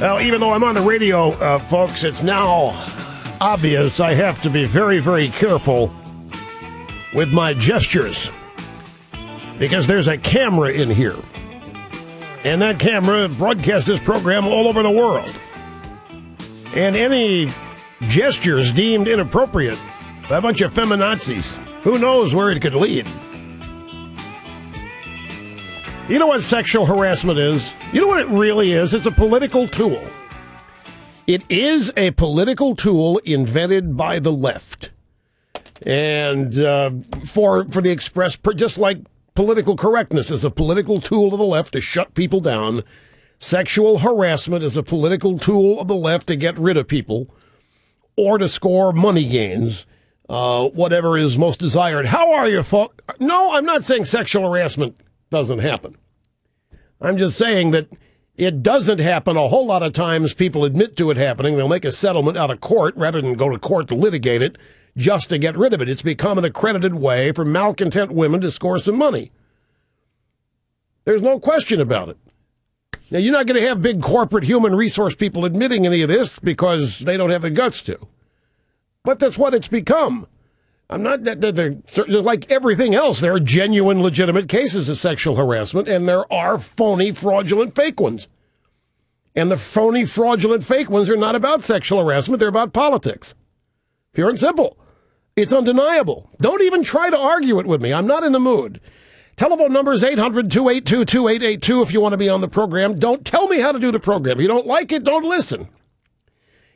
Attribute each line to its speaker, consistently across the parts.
Speaker 1: Well, even though I'm on the radio, folks, it's now obvious I have to be very, very careful with my gestures because there's a camera in here. And that camera broadcasts this program all over the world. And any gestures deemed inappropriate by a bunch of feminazis, who knows where it could lead. You know what sexual harassment is? You know what it really is? It's a political tool. It is a political tool invented by the left. And for the express, just like political correctness is a political tool of the left to shut people down, sexual harassment is a political tool of the left to get rid of people or to score money gains, whatever is most desired. How are you, folks? No, I'm not saying sexual harassment doesn't happen. I'm just saying that it doesn't happen a whole lot of times. People admit to it happening. They'll make a settlement out of court rather than go to court to litigate it just to get rid of it. It's become an accredited way for malcontent women to score some money. There's no question about it. Now, you're not going to have big corporate human resource people admitting any of this because they don't have the guts to. But that's what it's become. I'm not that they're like everything else. There are genuine, legitimate cases of sexual harassment, and there are phony, fraudulent, fake ones. And the phony, fraudulent, fake ones are not about sexual harassment. They're about politics. Pure and simple. It's undeniable. Don't even try to argue it with me. I'm not in the mood. Telephone number is 800-282-2882 if you want to be on the program. Don't tell me how to do the program. If you don't like it, don't listen.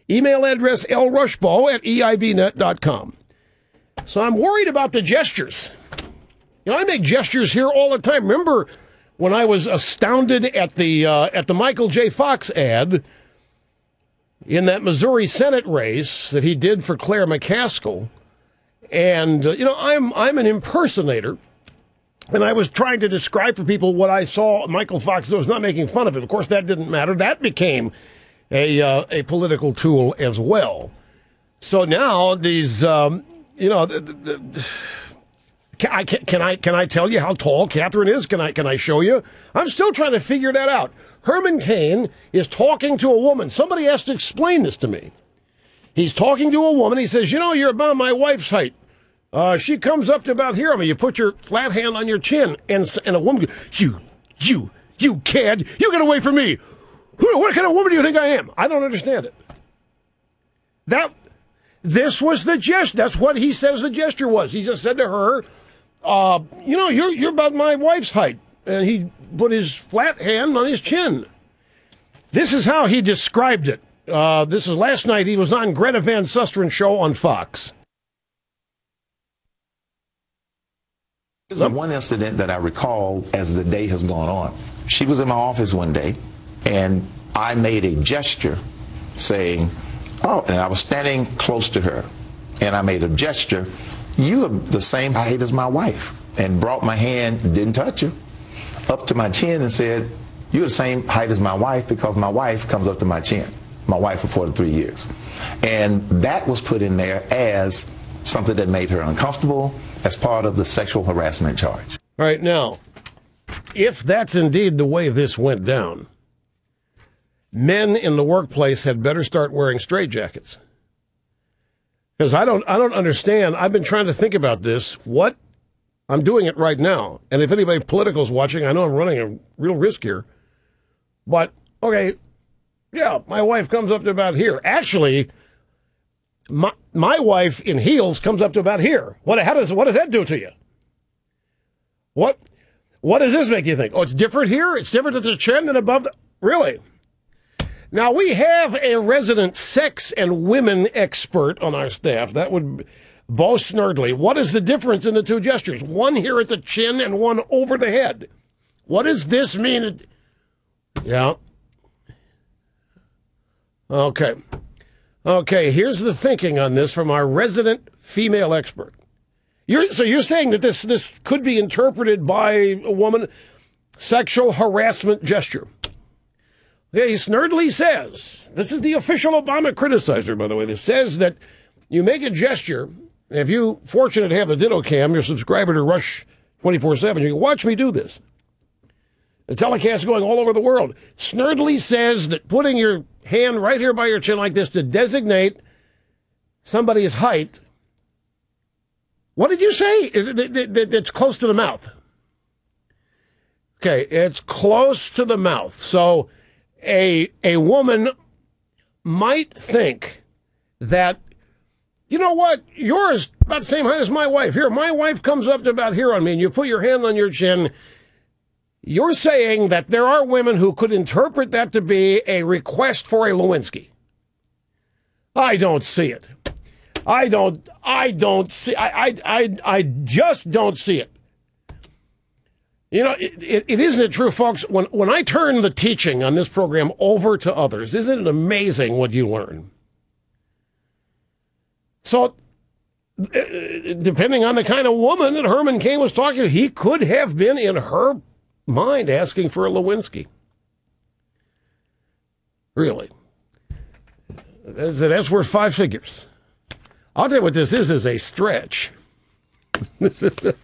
Speaker 1: Email address lrushbaugh@eibnet.com. So I'm worried about the gestures. You know, I make gestures here all the time. Remember when I was astounded at the Michael J. Fox ad in that Missouri Senate race that he did for Claire McCaskill? And, you know, I'm an impersonator. And I was trying to describe for people what I saw Michael Fox do. I was not making fun of it. Of course, that didn't matter. That became a political tool as well. So now these, you know, can I tell you how tall Catherine is? Can I show you? I'm still trying to figure that out. Herman Cain is talking to a woman. Somebody has to explain this to me. He's talking to a woman. He says, you know, you're about my wife's height. She comes up to about here. I mean, you put your flat hand on your chin, and a woman goes, you cad, you get away from me. What kind of woman do you think I am? I don't understand it. This was the gesture. That's what he says the gesture was. He just said to her, you know, you're about my wife's height. And he put his flat hand on his chin. This is how he described it. This is last night. He was on Greta Van Susteren show on Fox.
Speaker 2: There's one incident that I recall as the day has gone on. She was in my office one day, and I made a gesture saying, oh, and I was standing close to her, and I made a gesture, you are the same height as my wife, and brought my hand, didn't touch her, up to my chin and said, you're the same height as my wife because my wife comes up to my chin, my wife for 43 years. And that was put in there as something that made her uncomfortable as part of the sexual harassment charge.
Speaker 1: All right, now, if that's indeed the way this went down, men in the workplace had better start wearing straitjackets. Because I don't understand. I've been trying to think about this. I'm doing it right now. And if anybody political is watching, I know I'm running a real risk here. But, okay, yeah, my wife comes up to about here. Actually, my wife in heels comes up to about here. What does that do to you? What does this make you think? Oh, it's different here? It's different at the chin and above the... Really? Now, we have a resident sex and women expert on our staff. That would... Bo Snerdley. What is the difference in the two gestures? One here at the chin and one over the head. What does this mean? Yeah. Okay. Okay, here's the thinking on this from our resident female expert. So you're saying that this could be interpreted by a woman, sexual harassment gesture. Okay, Snerdley says, this is the official Obama criticizer, by the way, that says that you make a gesture, if you're fortunate to have the Ditto Cam, your subscriber to Rush 24/7, you can watch me do this. The telecast is going all over the world. Snerdley says that putting your hand right here by your chin like this to designate somebody's height. What did you say? It's close to the mouth. Okay, it's close to the mouth. So a woman might think that, you know what, you're about the same height as my wife. Here, my wife comes up to about here on me, and you put your hand on your chin. You're saying that there are women who could interpret that to be a request for a Lewinsky. I don't see it. I just don't see it. You know, isn't it true, folks? When I turn the teaching on this program over to others, isn't it amazing what you learn? So, depending on the kind of woman that Herman Cain was talking to, he could have been in her mind asking for a Lewinsky. Really. That's worth 5 figures. I'll tell you what this is a stretch. This is